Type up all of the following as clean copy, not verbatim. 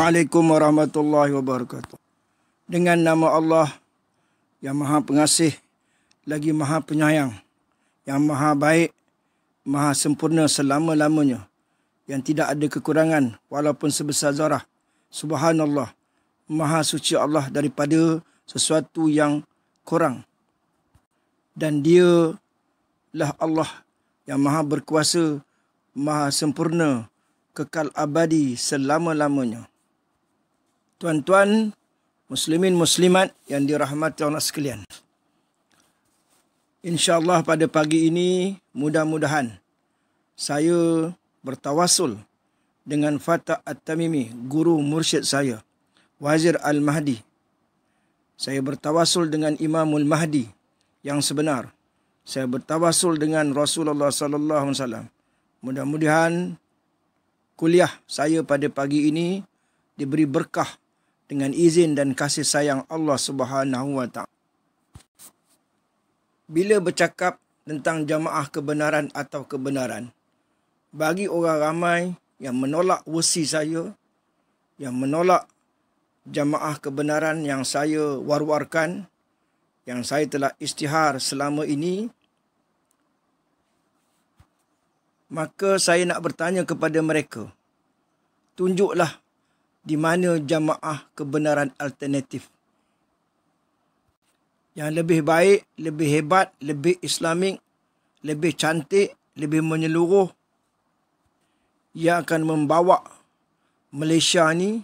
Assalamualaikum warahmatullahi wabarakatuh. Dengan nama Allah yang Maha Pengasih lagi Maha Penyayang, yang Maha Baik, Maha Sempurna selama-lamanya, yang tidak ada kekurangan walaupun sebesar zarah. Subhanallah, Maha Suci Allah daripada sesuatu yang kurang. Dan Dia lah Allah yang Maha Berkuasa, Maha Sempurna, kekal abadi selama-lamanya. Tuan-tuan, muslimin muslimat yang dirahmati Allah sekalian. InsyaAllah pada pagi ini mudah-mudahan saya bertawasul dengan Fatah At-Tamimi, guru mursyid saya, Wazir Al-Mahdi. Saya bertawasul dengan Imamul Mahdi yang sebenar. Saya bertawasul dengan Rasulullah sallallahu alaihi wasallam. Mudah-mudahan kuliah saya pada pagi ini diberi berkah dengan izin dan kasih sayang Allah Subhanahu wa taala. Bila bercakap tentang jamaah kebenaran atau kebenaran, bagi orang ramai yang menolak wasi saya, yang menolak jamaah kebenaran yang saya war-warkan, yang saya telah isytihar selama ini, maka saya nak bertanya kepada mereka, tunjuklah di mana jamaah kebenaran alternatif yang lebih baik, lebih hebat, lebih islamik, lebih cantik, lebih menyeluruh, yang akan membawa Malaysia ni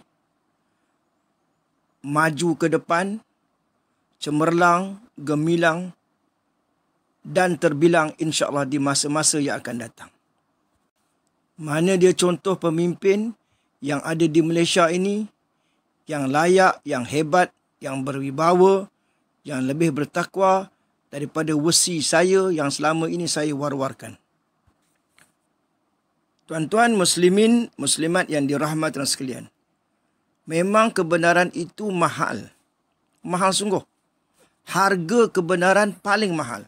maju ke depan, cemerlang, gemilang dan terbilang insya-Allah di masa-masa yang akan datang. Mana dia contoh pemimpin yang ada di Malaysia ini, yang layak, yang hebat, yang berwibawa, yang lebih bertakwa daripada wasi saya yang selama ini saya war-warkan. Tuan-tuan muslimin, muslimat yang dirahmati Allah sekalian, memang kebenaran itu mahal. Mahal sungguh. Harga kebenaran paling mahal.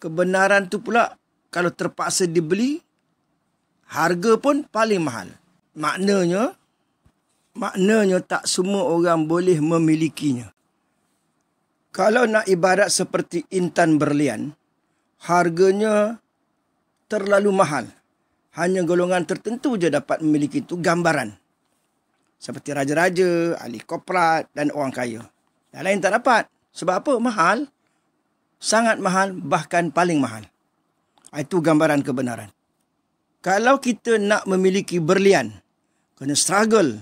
Kebenaran tu pula kalau terpaksa dibeli, harga pun paling mahal. Maknanya tak semua orang boleh memilikinya. Kalau nak ibarat seperti intan berlian, harganya terlalu mahal. Hanya golongan tertentu je dapat memiliki itu, gambaran. Seperti raja-raja, ahli korporat dan orang kaya. Yang lain tak dapat. Sebab apa? Mahal. Sangat mahal, bahkan paling mahal. Itu gambaran kebenaran. Kalau kita nak memiliki berlian, kena struggle,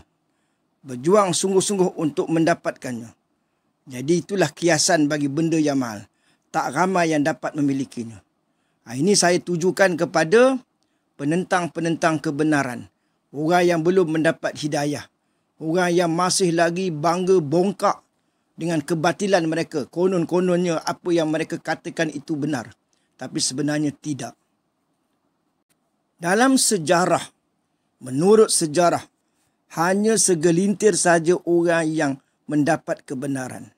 berjuang sungguh-sungguh untuk mendapatkannya. Jadi itulah kiasan bagi benda yang mahal. Tak ramai yang dapat memilikinya. Ini saya tujukan kepada penentang-penentang kebenaran. Orang yang belum mendapat hidayah. Orang yang masih lagi bangga bongkak dengan kebatilan mereka. Konon-kononnya apa yang mereka katakan itu benar. Tapi sebenarnya tidak. Dalam sejarah, menurut sejarah, hanya segelintir saja orang yang mendapat kebenaran.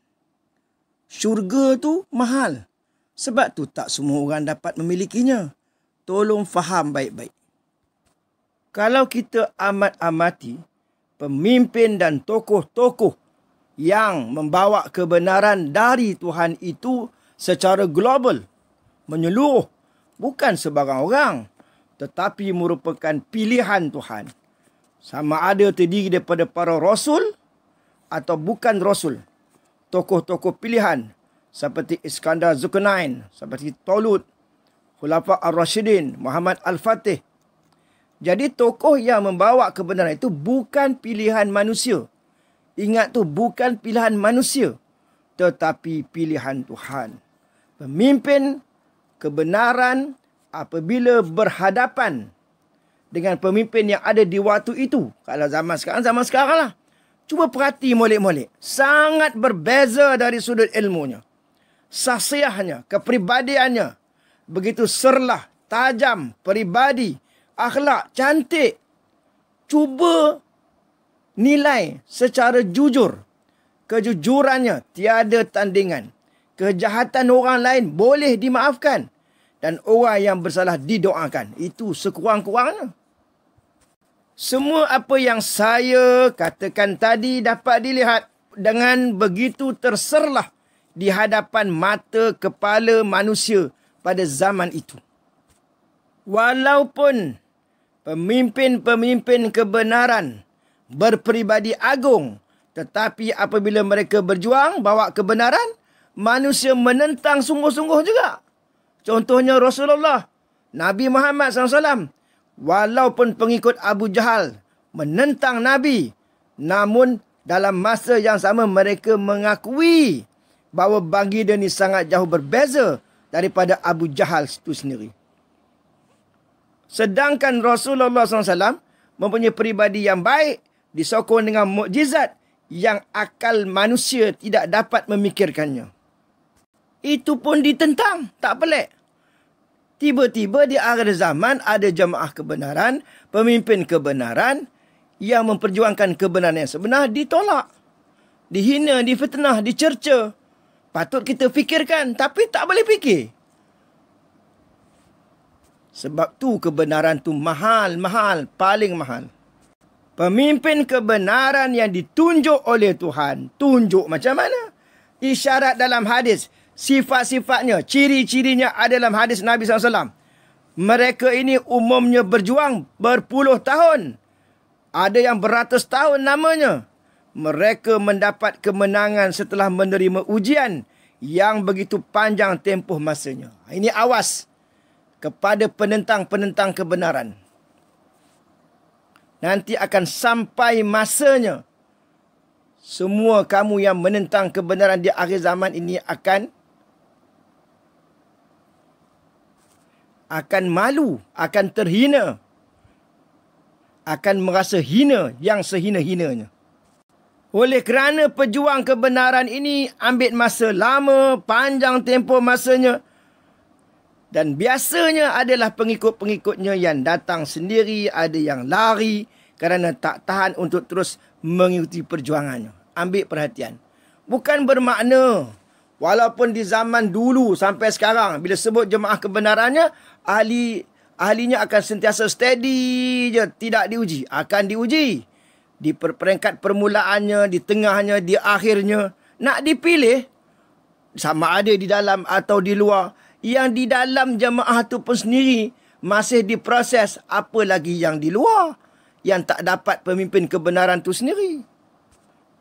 Syurga tu mahal. Sebab tu tak semua orang dapat memilikinya. Tolong faham baik-baik. Kalau kita amat-amati pemimpin dan tokoh-tokoh yang membawa kebenaran dari Tuhan itu secara global, menyeluruh, bukan sebarang orang, tetapi merupakan pilihan Tuhan. Sama ada terdiri daripada para rasul atau bukan rasul. Tokoh-tokoh pilihan seperti Iskandar Zulkarnain, seperti Talut, Khulafa Ar-Rashidin, Muhammad Al-Fatih. Jadi tokoh yang membawa kebenaran itu bukan pilihan manusia. Ingat tu, bukan pilihan manusia, tetapi pilihan Tuhan. Pemimpin kebenaran apabila berhadapan dengan pemimpin yang ada di waktu itu. Kalau zaman sekarang lah. Cuba perhati molek-molek. Sangat berbeza dari sudut ilmunya. Sahsiahnya, kepribadiannya. Begitu serlah, tajam, peribadi, akhlak, cantik. Cuba nilai secara jujur. Kejujurannya tiada tandingan. Kejahatan orang lain boleh dimaafkan. Dan orang yang bersalah didoakan. Itu sekurang-kurangnya. Semua apa yang saya katakan tadi dapat dilihat dengan begitu terserlah di hadapan mata kepala manusia pada zaman itu. Walaupun pemimpin-pemimpin kebenaran berperibadi agung, tetapi apabila mereka berjuang bawa kebenaran, manusia menentang sungguh-sungguh juga. Contohnya Rasulullah, Nabi Muhammad SAW. Walaupun pengikut Abu Jahal menentang Nabi, namun dalam masa yang sama mereka mengakui bahawa baginda ini sangat jauh berbeza daripada Abu Jahal itu sendiri. Sedangkan Rasulullah SAW mempunyai peribadi yang baik, disokong dengan mukjizat yang akal manusia tidak dapat memikirkannya. Itu pun ditentang, tak pelik. Tiba-tiba di akhir zaman ada jemaah kebenaran, pemimpin kebenaran yang memperjuangkan kebenaran yang sebenar ditolak. Dihina, difitnah, dicerca. Patut kita fikirkan, tapi tak boleh fikir. Sebab tu kebenaran tu mahal, paling mahal. Pemimpin kebenaran yang ditunjuk oleh Tuhan, tunjuk macam mana? Isyarat dalam hadis. Sifat-sifatnya, ciri-cirinya ada dalam hadis Nabi SAW. Mereka ini umumnya berjuang berpuluh tahun. Ada yang beratus tahun namanya. Mereka mendapat kemenangan setelah menerima ujian yang begitu panjang tempoh masanya. Ini awas kepada penentang-penentang kebenaran. Nanti akan sampai masanya. Semua kamu yang menentang kebenaran di akhir zaman ini akan malu, akan terhina, akan merasa hina yang sehina-hinanya. Oleh kerana pejuang kebenaran ini ambil masa lama, panjang tempoh masanya, dan biasanya adalah pengikut-pengikutnya yang datang sendiri, ada yang lari kerana tak tahan untuk terus mengikuti perjuangannya. Ambil perhatian. Bukan bermakna walaupun di zaman dulu sampai sekarang, bila sebut jemaah kebenarannya, ahlinya akan sentiasa steady je, tidak diuji. Akan diuji. Di peringkat permulaannya, di tengahnya, di akhirnya. Nak dipilih, sama ada di dalam atau di luar. Yang di dalam jemaah tu pun sendiri masih diproses, apa lagi yang di luar. Yang tak dapat pemimpin kebenaran tu sendiri.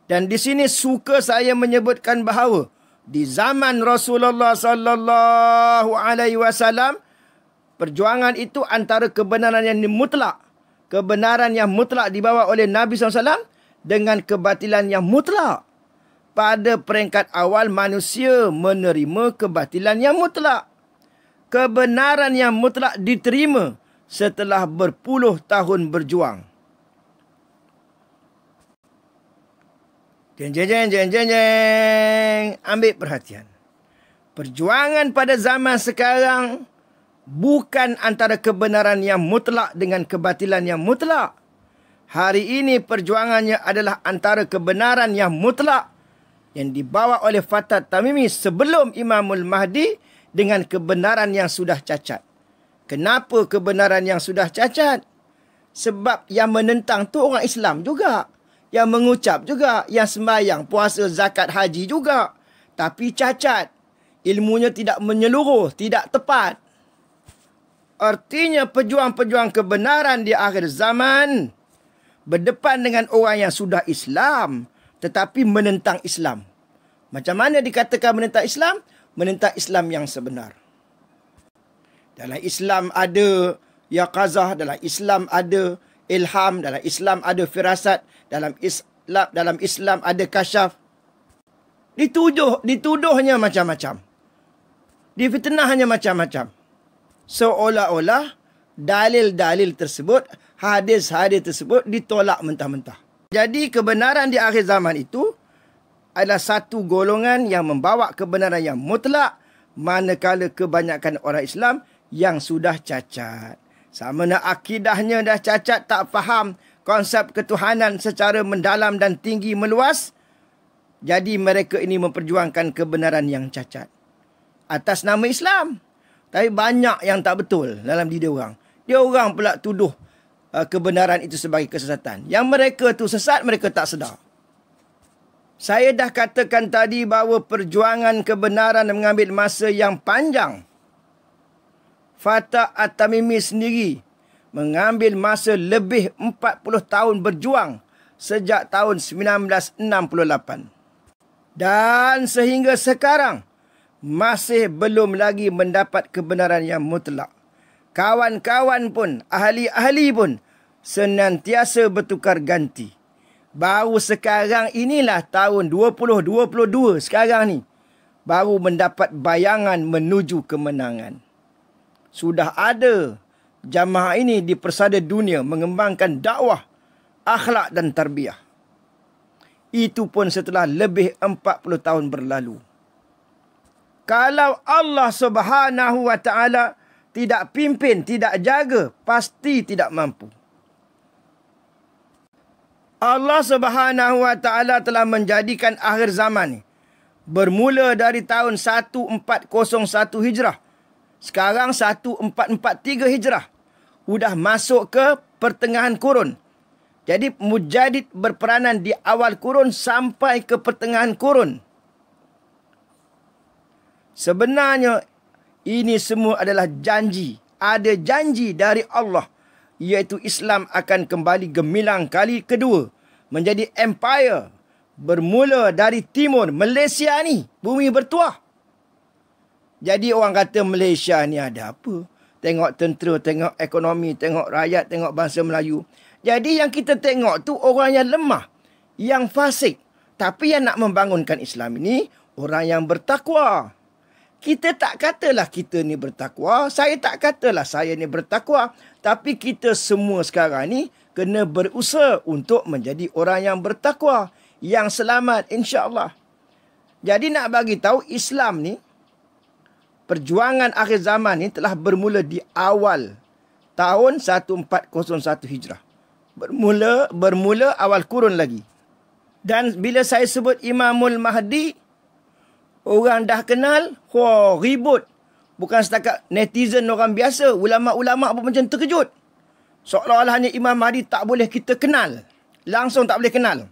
Dan di sini suka saya menyebutkan bahawa di zaman Rasulullah sallallahu alaihi wasallam, perjuangan itu antara kebenaran yang mutlak, kebenaran yang mutlak dibawa oleh Nabi SAW dengan kebatilan yang mutlak. Pada peringkat awal manusia menerima kebatilan yang mutlak. Kebenaran yang mutlak diterima setelah berpuluh tahun berjuang. Jeng. Ambil perhatian. Perjuangan pada zaman sekarang bukan antara kebenaran yang mutlak dengan kebatilan yang mutlak. Hari ini perjuangannya adalah antara kebenaran yang mutlak yang dibawa oleh Fatah Tamimi sebelum Imamul Mahdi dengan kebenaran yang sudah cacat. Kenapa kebenaran yang sudah cacat? Sebab yang menentang tu orang Islam juga. Yang mengucap juga, yang sembahyang, puasa, zakat, haji juga. Tapi cacat. Ilmunya tidak menyeluruh, tidak tepat. Artinya pejuang-pejuang kebenaran di akhir zaman berdepan dengan orang yang sudah Islam tetapi menentang Islam. Macam mana dikatakan menentang Islam? Menentang Islam yang sebenar. Dalam Islam ada yaqazah, dalam Islam ada ilham, dalam Islam ada firasat, dalam Islam ada kasyaf. Dituduhnya macam-macam. Difitnahnya macam-macam. Seolah-olah dalil-dalil tersebut, hadis-hadis tersebut ditolak mentah-mentah. Jadi kebenaran di akhir zaman itu adalah satu golongan yang membawa kebenaran yang mutlak, manakala kebanyakan orang Islam yang sudah cacat. Sama nak akidahnya dah cacat, tak faham konsep ketuhanan secara mendalam dan tinggi meluas. Jadi mereka ini memperjuangkan kebenaran yang cacat atas nama Islam. Tapi banyak yang tak betul dalam diri orang. Dia orang pula tuduh kebenaran itu sebagai kesesatan. Yang mereka tu sesat, mereka tak sedar. Saya dah katakan tadi bahawa perjuangan kebenaran mengambil masa yang panjang. Fatah At-Tamimi sendiri mengambil masa lebih 40 tahun berjuang sejak tahun 1968. Dan sehingga sekarang masih belum lagi mendapat kebenaran yang mutlak. Kawan-kawan pun, ahli-ahli pun senantiasa bertukar ganti. Baru sekarang inilah tahun 2022 sekarang ni baru mendapat bayangan menuju kemenangan. Sudah ada jamaah ini di persada dunia mengembangkan dakwah, akhlak dan tarbiyah. Itu pun setelah lebih 40 tahun berlalu. Kalau Allah Subhanahu wa taala tidak pimpin, tidak jaga, pasti tidak mampu. Allah Subhanahu wa taala telah menjadikan akhir zaman ni bermula dari tahun 1401 Hijrah. Sekarang 1443 Hijrah. Sudah masuk ke pertengahan kurun. Jadi mujadid berperanan di awal kurun sampai ke pertengahan kurun. Sebenarnya ini semua adalah janji. Ada janji dari Allah, iaitu Islam akan kembali gemilang kali kedua. Menjadi empire. Bermula dari timur. Malaysia ni. Bumi bertuah. Jadi orang kata Malaysia ni ada apa? Tengok tentera, tengok ekonomi, tengok rakyat, tengok bangsa Melayu. Jadi yang kita tengok tu orang yang lemah. Yang fasik. Tapi yang nak membangunkan Islam ini, orang yang bertakwa. Kita tak katalah kita ni bertakwa. Saya tak katalah saya ni bertakwa. Tapi kita semua sekarang ni kena berusaha untuk menjadi orang yang bertakwa. Yang selamat insya-Allah. Jadi nak bagi tahu Islam ni, perjuangan akhir zaman ni telah bermula di awal tahun 1401 Hijrah. Bermula awal kurun lagi. Dan bila saya sebut Imamul Mahdi, orang dah kenal, ribut. Bukan setakat netizen orang biasa, ulama-ulama pun macam terkejut. Seolah-olahnya Imam Mahdi tak boleh kita kenal. Langsung tak boleh kenal.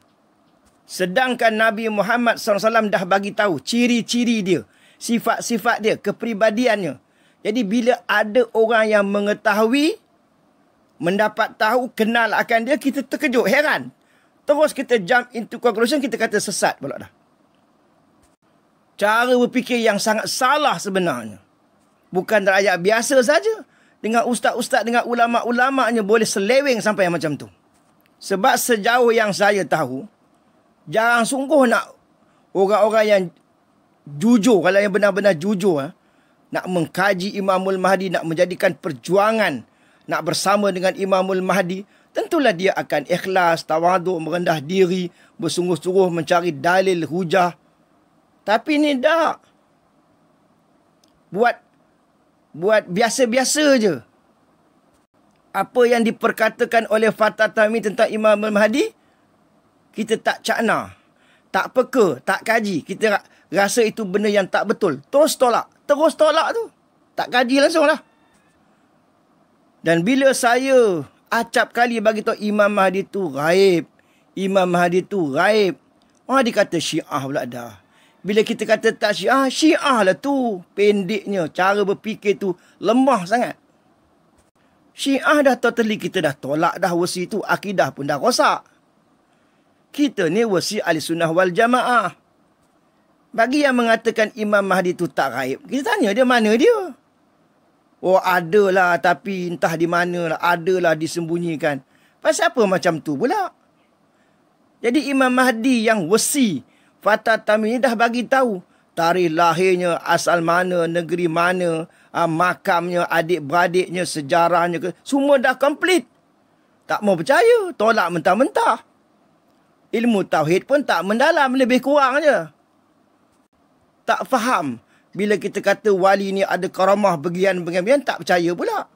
Sedangkan Nabi Muhammad SAW dah bagi tahu ciri-ciri dia, sifat-sifat dia, kepribadiannya. Jadi bila ada orang yang mengetahui, mendapat tahu, kenal akan dia, kita terkejut, heran. Terus kita jump into conclusion, kita kata sesat pula dah. Cara berfikir yang sangat salah sebenarnya. Bukan rakyat biasa saja. Dengan ustaz-ustaz, dengan ulama'-ulama'nya boleh seleweng sampai macam tu. Sebab sejauh yang saya tahu, jarang sungguh nak orang-orang yang jujur, kalau yang benar-benar jujur, nak mengkaji Imamul Mahdi, nak menjadikan perjuangan, nak bersama dengan Imamul Mahdi, tentulah dia akan ikhlas, tawaduk, merendah diri, bersungguh-sungguh mencari dalil, hujah. Tapi ni dah buat biasa-biasa je. Apa yang diperkatakan oleh Fatah At-Tamimi tentang Imamul Mahdi, kita tak cakna, tak peka, tak kaji. Kita rasa itu benda yang tak betul. Terus tolak tu. Tak kaji langsung lah. Dan bila saya acap kali bagi tahu Imam Mahdi tu gaib, Imam Mahdi tu gaib, orang dikata Syiah pula dah. Bila kita kata tak Syiah, Syiah lah tu. Pendeknya, cara berfikir tu lemah sangat. Syiah dah totally kita dah tolak dah wasi tu. Akidah pun dah rosak. Kita ni wasi ahli sunnah wal jamaah. Bagi yang mengatakan Imam Mahdi tu tak gaib, kita tanya dia mana dia? Oh adalah, tapi entah di mana lah. Adalah disembunyikan. Pasal apa macam tu pula? Jadi Imam Mahdi yang wasi Fatah At-Tamimi dah bagi tahu tarikh lahirnya, asal mana, negeri mana, makamnya, adik-beradiknya, sejarahnya, semua dah komplit. Tak mau percaya, tolak mentah-mentah. Ilmu tauhid pun tak mendalam, lebih kurang je. Tak faham. Bila kita kata wali ni ada karamah bagian-bagian, tak percaya pula.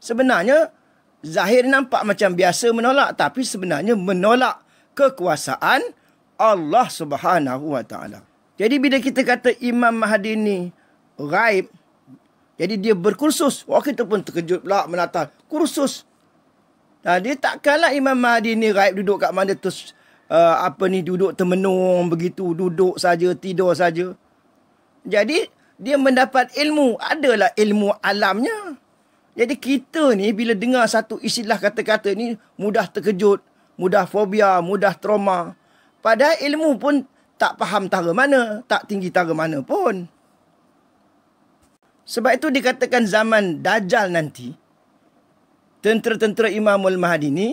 Sebenarnya, zahir nampak macam biasa menolak, tapi sebenarnya menolak kekuasaan Allah Subhanahu wa taala. Jadi bila kita kata Imam Mahdi ni gaib, jadi dia berkursus. Wah, kita pun terkejut pula menatap kursus. Dia takkanlah Imam Mahdi ni gaib duduk kat mana terus duduk termenung begitu, duduk saja, tidur saja. Jadi dia mendapat ilmu, adalah ilmu alamnya. Jadi kita ni bila dengar satu istilah kata-kata ni mudah terkejut, mudah fobia, mudah trauma. Padahal ilmu pun tak faham tara mana, tak tinggi tara mana pun. Sebab itu dikatakan zaman Dajjal nanti, tentera-tentera Imamul Mahdi ni,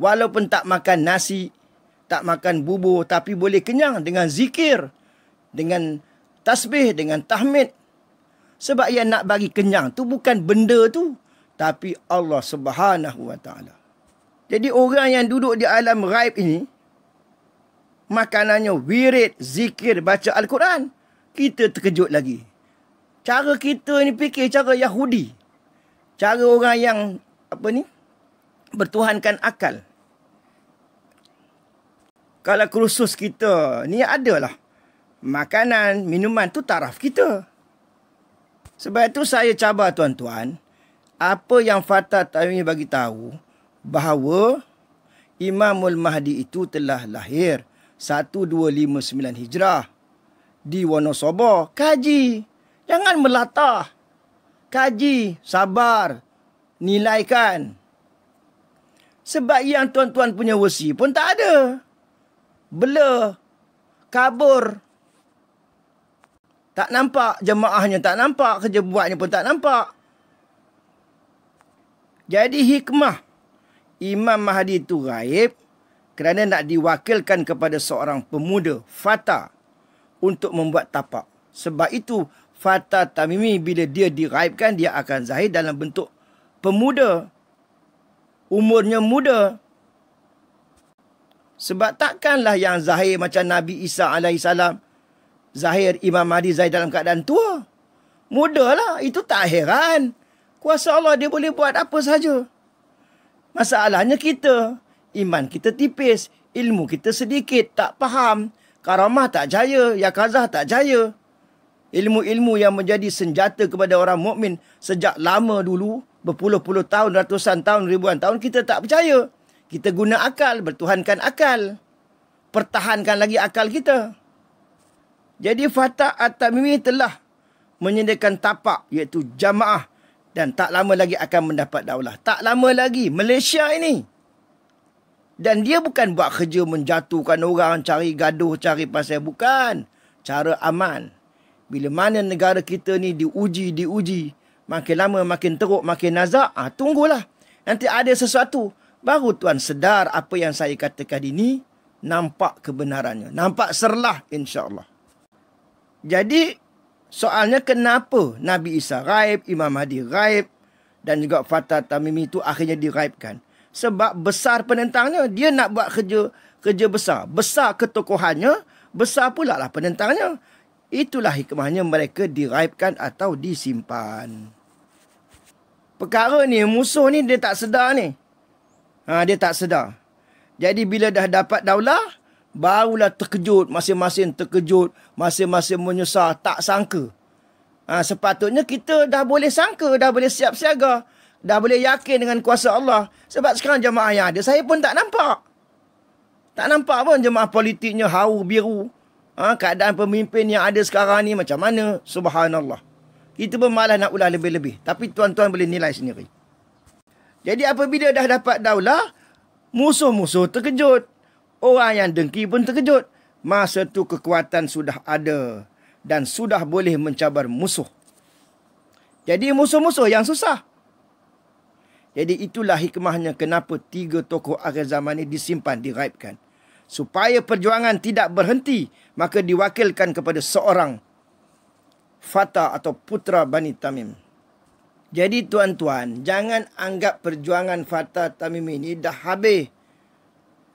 walaupun tak makan nasi, tak makan bubur, tapi boleh kenyang dengan zikir, dengan tasbih, dengan tahmid. Sebab yang nak bagi kenyang tu bukan benda tu, tapi Allah Subhanahu Wa Taala. Jadi orang yang duduk di alam ghaib ini, makanannya wirid, zikir, baca Al-Quran, kita terkejut lagi. Cara kita ni fikir cara Yahudi. Cara orang yang bertuhankan akal. Kalau kursus kita ni adalah makanan, minuman tu taraf kita. Sebab itu saya cabar tuan-tuan, apa yang Fatah Tamimi bagi tahu bahawa Imamul Mahdi itu telah lahir 1259 Hijrah di Wonosobo. Kaji, jangan melatah. Kaji, sabar, nilaikan. Sebab yang tuan-tuan punya versi pun tak ada. Blur, kabur. Tak nampak jemaahnya, tak nampak kerja buatnya pun tak nampak. Jadi hikmah Imam Mahdi itu gaib kerana nak diwakilkan kepada seorang pemuda, Fatah, untuk membuat tapak. Sebab itu Fatah Tamimi bila dia diraibkan, dia akan zahir dalam bentuk pemuda. Umurnya muda. Sebab takkanlah yang zahir macam Nabi Isa alaihissalam, zahir Imam Mahdi zahir dalam keadaan tua. Mudalah, itu tak heran. Kuasa Allah dia boleh buat apa saja. Masalahnya kita, iman kita tipis, ilmu kita sedikit, tak faham. Karamah tak jaya, yakazah tak jaya. Ilmu-ilmu yang menjadi senjata kepada orang mukmin sejak lama dulu, berpuluh-puluh tahun, ratusan tahun, ribuan tahun, kita tak percaya. Kita guna akal, bertuhankan akal. Pertahankan lagi akal kita. Jadi Fatah At-Tamimi telah menyediakan tapak, iaitu jamaah, dan tak lama lagi akan mendapat daulah. Tak lama lagi Malaysia ini. Dan dia bukan buat kerja menjatuhkan orang, cari gaduh, cari pasal. Bukan. Cara aman. Bila mana negara kita ni diuji, makin lama makin teruk, makin nazak, tunggulah. Nanti ada sesuatu. Baru tuan sedar apa yang saya katakan ini, nampak kebenarannya. Nampak serlah insya-Allah. Jadi, soalnya kenapa Nabi Isa gaib, Imam Mahdi gaib, dan juga Fatah Tamimi itu akhirnya diraibkan. Sebab besar penentangnya, dia nak buat kerja besar. Besar ketokohannya, besar pula lah penentangnya. Itulah hikmahnya mereka diraibkan atau disimpan. Perkara ni, musuh ni dia tak sedar ni. Dia tak sedar. Jadi bila dah dapat daulah, barulah terkejut, masing-masing terkejut, masing-masing menyesal, tak sangka. Sepatutnya kita dah boleh sangka, dah boleh siap siaga, dah boleh yakin dengan kuasa Allah. Sebab sekarang jemaah yang ada, saya pun tak nampak. Tak nampak pun jemaah politiknya haru biru. Keadaan pemimpin yang ada sekarang ni macam mana? Subhanallah. Kita pun malah nak ulah lebih-lebih. Tapi tuan-tuan boleh nilai sendiri. Jadi apabila dah dapat daulah, musuh-musuh terkejut. Orang yang dengki pun terkejut. Masa tu kekuatan sudah ada dan sudah boleh mencabar musuh. Jadi musuh-musuh yang susah. Jadi itulah hikmahnya kenapa 3 tokoh akhir zaman ini disimpan, diraibkan. Supaya perjuangan tidak berhenti, maka diwakilkan kepada seorang Fatah atau putra Bani Tamim. Jadi tuan-tuan, jangan anggap perjuangan Fatah Tamim ini dah habis.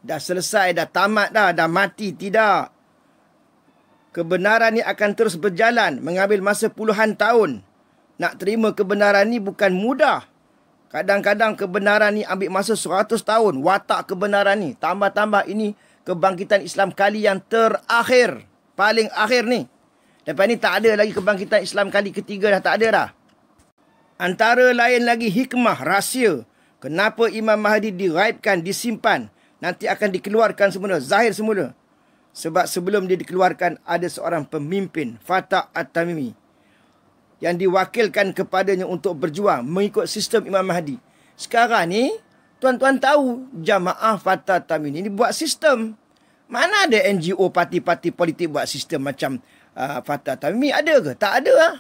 Dah selesai, dah tamat dah mati. Tidak. Kebenaran ni akan terus berjalan, mengambil masa puluhan tahun. Nak terima kebenaran ni bukan mudah. Kadang-kadang kebenaran ni ambil masa 100 tahun. Watak kebenaran ni. Tambah-tambah ini kebangkitan Islam kali yang terakhir. Paling akhir ni. Lepas ni tak ada lagi kebangkitan Islam kali ketiga dah tak ada dah. Antara lain lagi hikmah, rahsia Kenapa Imam Mahdi diraibkan, disimpan, nanti akan dikeluarkan semula, zahir semula? Sebab sebelum dia dikeluarkan, ada seorang pemimpin, Fatah At-Tamimi, yang diwakilkan kepadanya untuk berjuang mengikut sistem Imam Mahdi. Sekarang ni, tuan-tuan tahu Jamaah Fatah At-Tamimi ni buat sistem. Mana ada NGO, parti-parti politik buat sistem macam Fatah At-Tamimi? Ada ke? Tak ada lah.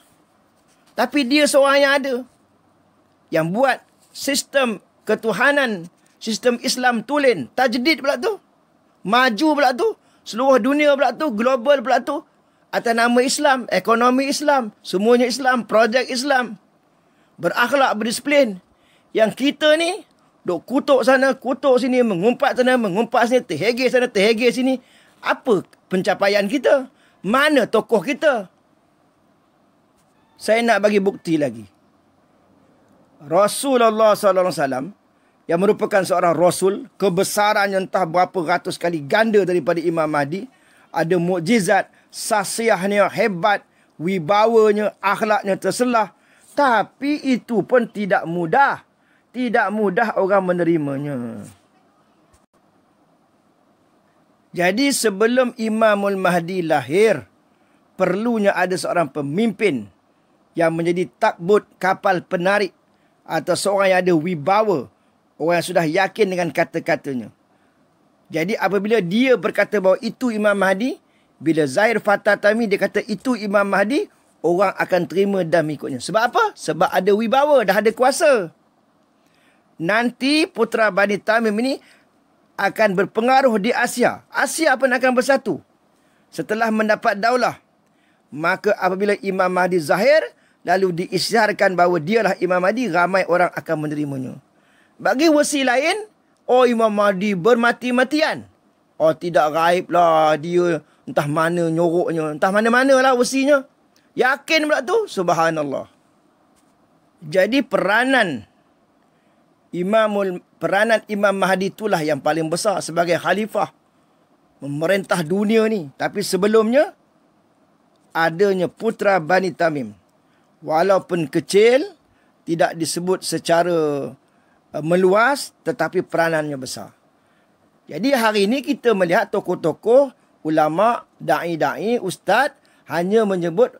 Tapi dia seorang yang ada. Yang buat sistem ketuhanan, sistem Islam tulen, tajdid pula tu. Maju pula tu. Seluruh dunia pula tu, global pula tu. Atas nama Islam, ekonomi Islam, semuanya Islam, projek Islam. Berakhlak, berdisiplin. Yang kita ni, duk kutuk sana, kutuk sini, mengumpat sana, mengumpat sini, terhegel sana, terhegel sini. Apa pencapaian kita? Mana tokoh kita? Saya nak bagi bukti lagi. Rasulullah SAW yang merupakan seorang Rasul, kebesarannya entah berapa ratus kali ganda daripada Imam Mahdi, ada mukjizat, sahsiahnya hebat, wibawanya, akhlaknya terselah. Tapi itu pun tidak mudah. Tidak mudah orang menerimanya. Jadi sebelum Imamul Mahdi lahir, perlunya ada seorang pemimpin yang menjadi takbut kapal penarik, atau seorang yang ada wibawa, orang yang sudah yakin dengan kata-katanya. Jadi apabila dia berkata bahawa itu Imam Mahdi, bila Zahir Fatah At-Tamimi dia kata itu Imam Mahdi, orang akan terima dan mengikutnya. Sebab apa? Sebab ada wibawa, dah ada kuasa. Nanti putera Bani Tamim ini akan berpengaruh di Asia. Asia pun akan bersatu. Setelah mendapat daulah, maka apabila Imam Mahdi zahir, lalu diisyarkan bahawa dialah Imam Mahdi, ramai orang akan menerimanya. Bagi versi lain, oh Imam Mahdi bermati-matian. Oh tidak gaib lah dia, entah mana nyoroknya, entah mana-mana lah versinya. Yakin pula tu, subhanallah. Jadi peranan Imam Mahdi itulah yang paling besar sebagai khalifah memerintah dunia ni. Tapi sebelumnya adanya putera Bani Tamim. Walaupun kecil, tidak disebut secara meluas, tetapi peranannya besar. Jadi hari ini kita melihat tokoh-tokoh, ulama, da'i-da'i, ustaz hanya menyebut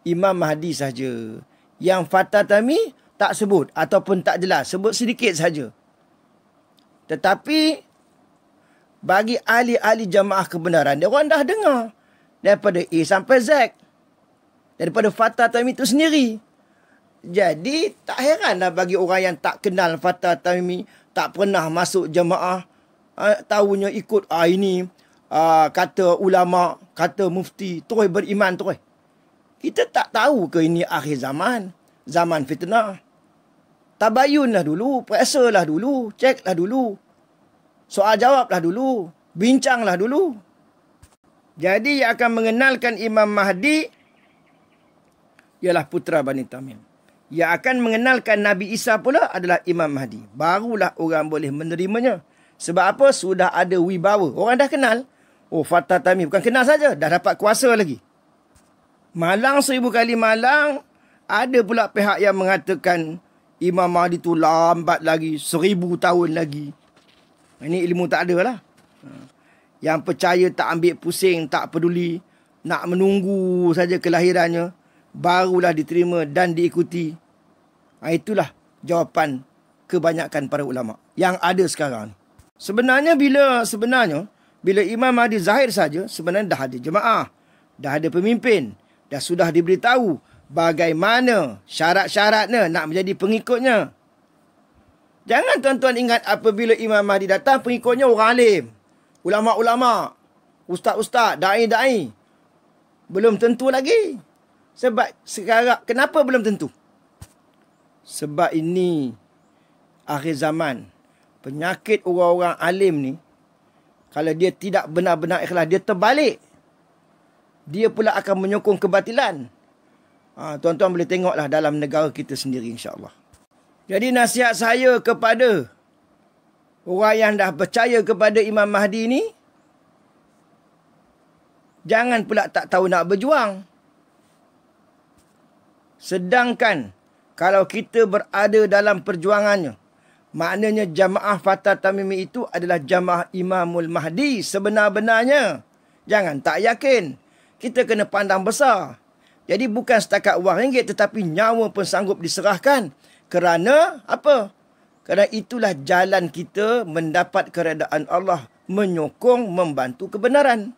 Imam Mahdi saja. Yang Fatah At-Tamimi tak sebut ataupun tak jelas, sebut sedikit saja. Tetapi bagi ahli-ahli jamaah kebenaran, dia orang dah dengar daripada A sampai Z, daripada Fatah At-Tamimi itu sendiri. Jadi tak heranlah bagi orang yang tak kenal Fatah At-Tamimi, tak pernah masuk jamaah, tahunya ikut ini kata ulama, kata mufti, terus beriman terus. Kita tak tahu ke ini akhir zaman, zaman fitnah. Tabayunlah dulu, periksalah dulu, ceklah dulu. Soal jawablah dulu, bincanglah dulu. Jadi yang akan mengenalkan Imam Mahdi ialah putera Bani Tamim. Yang akan mengenalkan Nabi Isa pula adalah Imam Mahdi. Barulah orang boleh menerimanya. Sebab apa? Sudah ada wibawa. Orang dah kenal. Oh, Fatah At-Tamimi bukan kenal saja, dah dapat kuasa lagi. Malang 1000 kali malang, ada pula pihak yang mengatakan Imam Mahdi tu lambat lagi, 1000 tahun lagi. Ini ilmu tak ada lah. Yang percaya tak ambil pusing, tak peduli, nak menunggu saja kelahirannya, barulah diterima dan diikuti. Itulah jawapan kebanyakan para ulama yang ada sekarang. Sebenarnya bila Imam Mahdi zahir saja, sebenarnya dah ada jemaah, dah ada pemimpin, dah sudah diberitahu bagaimana syarat-syaratnya nak menjadi pengikutnya. Jangan tuan-tuan ingat apabila Imam Mahdi datang, pengikutnya orang alim, ulama-ulama, ustaz-ustaz, da'i-da'i. Belum tentu lagi. Sebab sekarang, kenapa belum tentu? Sebab ini akhir zaman. Penyakit orang-orang alim ni, kalau dia tidak benar-benar ikhlas, dia terbalik. Dia pula akan menyokong kebatilan. Tuan-tuan boleh tengoklah dalam negara kita sendiri, insya-Allah. Jadi nasihat saya kepada orang yang dah percaya kepada Imam Mahdi ni, jangan pula tak tahu nak berjuang. Sedangkan kalau kita berada dalam perjuangannya, Maknanya jamaah Fatah Tamimi itu adalah jamaah Imamul Mahdi sebenar-benarnya. Jangan tak yakin. Kita kena pandang besar. Jadi bukan setakat wang ringgit tetapi nyawa pun sanggup diserahkan. Kerana apa? Kerana itulah jalan kita mendapat keredaan Allah. Menyokong, membantu kebenaran.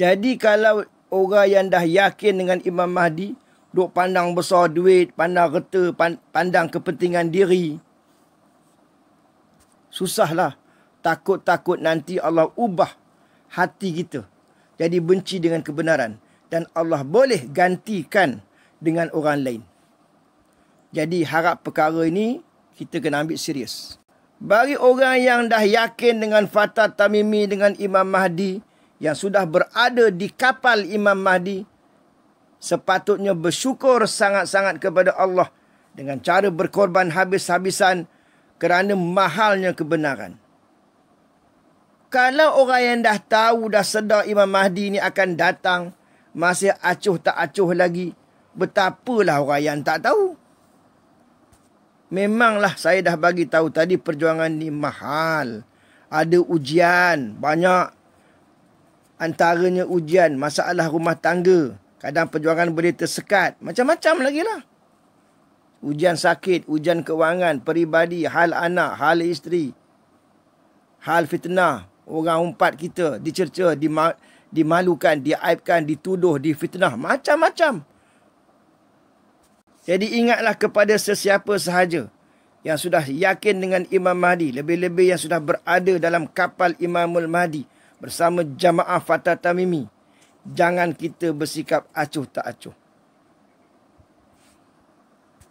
Jadi kalau orang yang dah yakin dengan Imam Mahdi, duk pandang besar duit, pandang reta, pandang kepentingan diri, susahlah. Takut-takut nanti Allah ubah hati kita jadi benci dengan kebenaran. Dan Allah boleh gantikan dengan orang lain. Jadi harap perkara ini kita kena ambil serius. Bagi orang yang dah yakin dengan Fatah Tamimi, dengan Imam Mahdi, yang sudah berada di kapal Imam Mahdi, sepatutnya bersyukur sangat-sangat kepada Allah dengan cara berkorban habis-habisan kerana mahalnya kebenaran. Kalau orang yang dah tahu, dah sedar Imam Mahdi ni akan datang, masih acuh tak acuh lagi, betapalah orang yang tak tahu. Memanglah saya dah bagi tahu tadi, perjuangan ni mahal. Ada ujian banyak. Antaranya ujian masalah rumah tangga. Kadang perjuangan boleh tersekat. Macam-macam lagi lah. Ujian sakit, ujian kewangan, peribadi, hal anak, hal isteri, hal fitnah. Orang umpat kita dicerca, dimalukan, diaibkan, dituduh, difitnah. Macam-macam. Jadi ingatlah kepada sesiapa sahaja yang sudah yakin dengan Imam Mahdi, lebih-lebih yang sudah berada dalam kapal Imamul Mahdi bersama jamaah Fatah Tamimi. Jangan kita bersikap acuh tak acuh.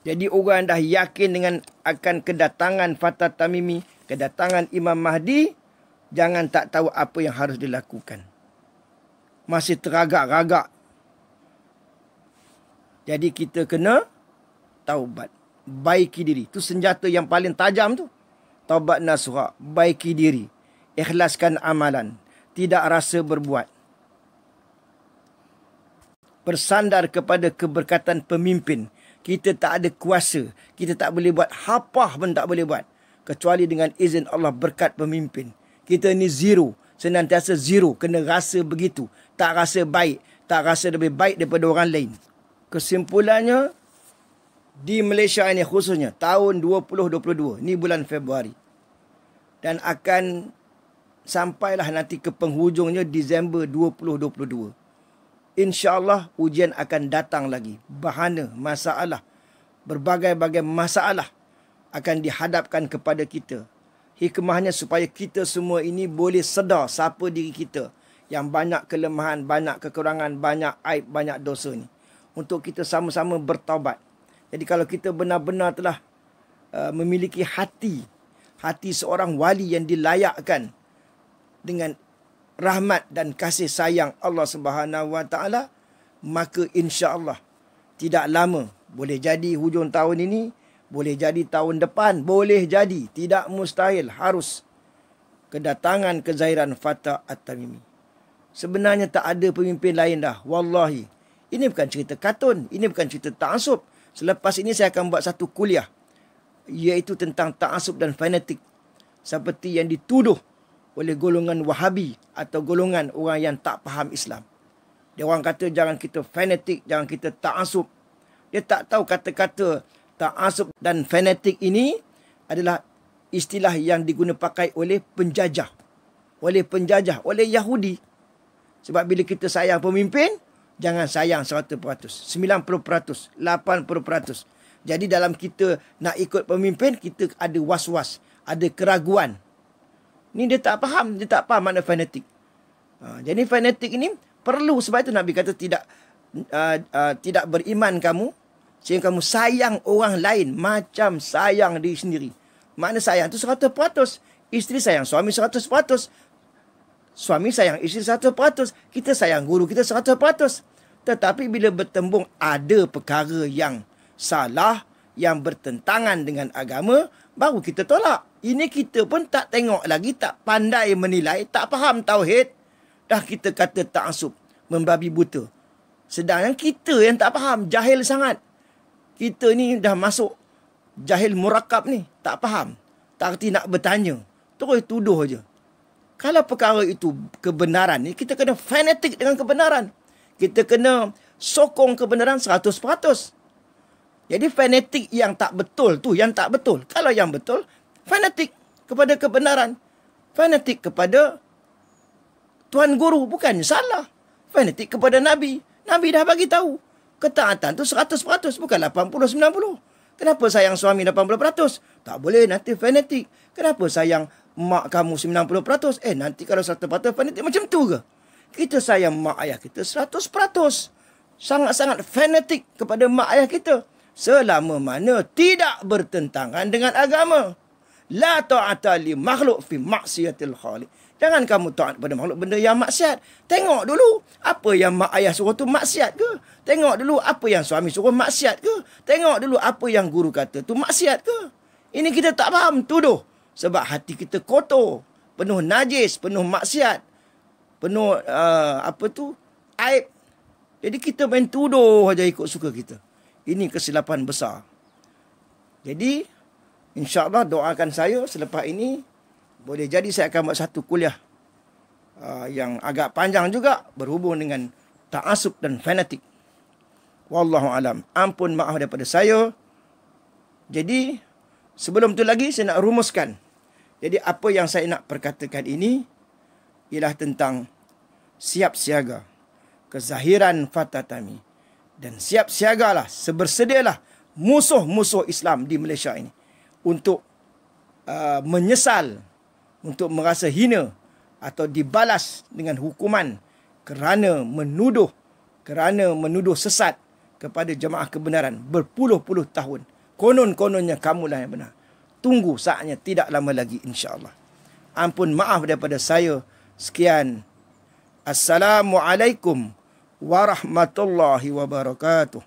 Jadi orang dah yakin dengan akan kedatangan Fatah Tamimi, kedatangan Imam Mahdi, jangan tak tahu apa yang harus dilakukan. Masih teragak-ragak. Jadi kita kena taubat. Baiki diri. Itu senjata yang paling tajam tu. Taubat nasuha. Baiki diri. Ikhlaskan amalan. Tidak rasa berbuat. Bersandar kepada keberkatan pemimpin. Kita tak ada kuasa. Kita tak boleh buat. Apa pun tak boleh buat. Kecuali dengan izin Allah, berkat pemimpin. Kita ni zero. Senantiasa zero. Kena rasa begitu. Tak rasa baik. Tak rasa lebih baik daripada orang lain. Kesimpulannya, di Malaysia ini khususnya tahun 2022, ni bulan Februari, dan akan sampailah nanti ke penghujungnya Disember 2022. InsyaAllah ujian akan datang lagi. Bahana, masalah, berbagai-bagai masalah akan dihadapkan kepada kita. Hikmahnya supaya kita semua ini boleh sedar siapa diri kita yang banyak kelemahan, banyak kekurangan, banyak aib, banyak dosa ni. Untuk kita sama-sama bertaubat. Jadi kalau kita benar-benar telah memiliki hati seorang wali yang dilayakkan dengan rahmat dan kasih sayang Allah Subhanahu Wa Taala, maka insya-Allah tidak lama, boleh jadi hujung tahun ini, boleh jadi tahun depan, boleh jadi, tidak mustahil, harus kedatangan kezahiran Fatah At-Tamimi. Sebenarnya tak ada pemimpin lain dah, wallahi. Ini bukan cerita kartun, ini bukan cerita ta'asub. Selepas ini saya akan buat satu kuliah, iaitu tentang ta'asub dan fanatik, seperti yang dituduh oleh golongan Wahabi atau golongan orang yang tak faham Islam. Dia orang kata jangan kita fanatik, jangan kita ta'asub. Dia tak tahu kata-kata ta'asub dan fanatik ini adalah istilah yang diguna pakai oleh penjajah. Oleh Yahudi. Sebab bila kita sayang pemimpin, jangan sayang 100%, 90%, 80%. Jadi dalam kita nak ikut pemimpin, kita ada was-was, ada keraguan. Ni dia tak faham makna fanatik. Jadi fanatik ini perlu, sebab itu Nabi kata tidak beriman kamu sehingga kamu sayang orang lain macam sayang diri sendiri. Makna sayang itu 100%. Isteri sayang suami 100%. Suami sayang isteri 100%. Kita sayang guru kita 100%. Tetapi bila bertembung ada perkara yang salah, yang bertentangan dengan agama, baru kita tolak. Ini kita pun tak tengok lagi, tak pandai menilai, tak faham tauhid. Dah kita kata ta'asub, membabi buta. Sedangkan kita yang tak faham, jahil sangat. Kita ni dah masuk jahil murakab ni, tak faham, tak reti nak bertanya, terus tuduh je. Kalau perkara itu kebenaran ni, kita kena fanatik dengan kebenaran. Kita kena sokong kebenaran 100%. Jadi fanatik yang tak betul tu, yang tak betul. Kalau yang betul, fanatik kepada kebenaran. Fanatik kepada Tuan Guru, bukan salah. Fanatik kepada Nabi. Nabi dah bagi tahu. Ketaatan tu 100%, bukan 80-90. Kenapa sayang suami 80%? Tak boleh, nanti fanatik. Kenapa sayang mak kamu 90%? Nanti kalau 100% fanatik macam tu ke? Kita sayang mak ayah kita 100%. Sangat-sangat fanatik kepada mak ayah kita. Selama mana tidak bertentangan dengan agama. La ta'ata li makhluk fi maksiatil khaliq. Jangan kamu taat pada makhluk benda yang maksiat. Tengok dulu apa yang mak ayah suruh tu maksiat ke? Tengok dulu apa yang suami suruh maksiat ke? Tengok dulu apa yang guru kata tu maksiat ke? Ini kita tak faham, tuduh. Sebab hati kita kotor, penuh najis, penuh maksiat, penuh aib. Jadi kita main tuduh aja ikut suka kita. Ini kesilapan besar. Jadi insya-Allah doakan saya selepas ini, boleh jadi saya akan buat satu kuliah yang agak panjang juga berhubung dengan ta'assub dan fanatik. Wallahu alam. Ampun maaf daripada saya. Jadi sebelum tu lagi saya nak rumuskan. Jadi apa yang saya nak perkatakan ini ialah tentang siap siaga, kezahiran fatatami, dan siap siagalah, sebersedialah musuh-musuh Islam di Malaysia ini untuk menyesal, untuk merasa hina atau dibalas dengan hukuman kerana menuduh sesat kepada jemaah kebenaran berpuluh-puluh tahun. Konon-kononnya kamulah yang benar. Tunggu saatnya tidak lama lagi insya-Allah. Ampun maaf daripada saya. Sekian. Assalamualaikum warahmatullahi wabarakatuh.